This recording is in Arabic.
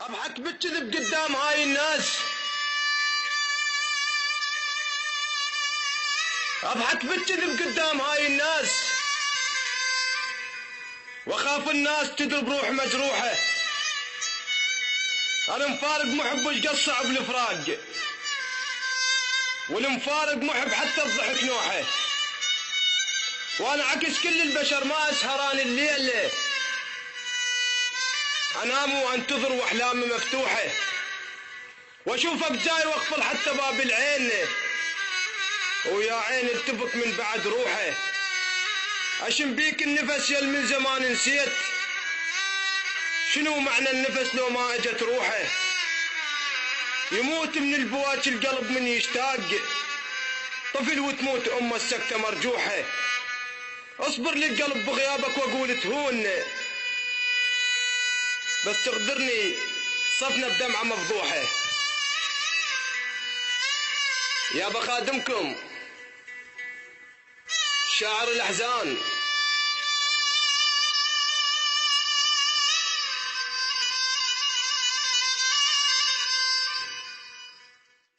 اضحك بالكذب قدام هاي الناس، اضحك بالكذب قدام هاي الناس، واخاف الناس تدرب روح مجروحه. انا مفارق محب وش قد صعب الفراق، والمفارق محب حتى الضحك نوحه. وانا عكس كل البشر ما اسهران الليل، انام وانتظر واحلامي مفتوحه، واشوفك جاي واقفل حتى باب العين، ويا عين التفك من بعد روحه. اشم بيك النفس يا من زمان نسيت، شنو معنى النفس لو ما اجت روحه؟ يموت من البواج القلب من يشتاق، طفل وتموت امه السكته مرجوحه. اصبر للقلب بغيابك واقول تهون، بس تغدرني صفنا بدمعه مفضوحه. يا بخادمكم شاعر الاحزان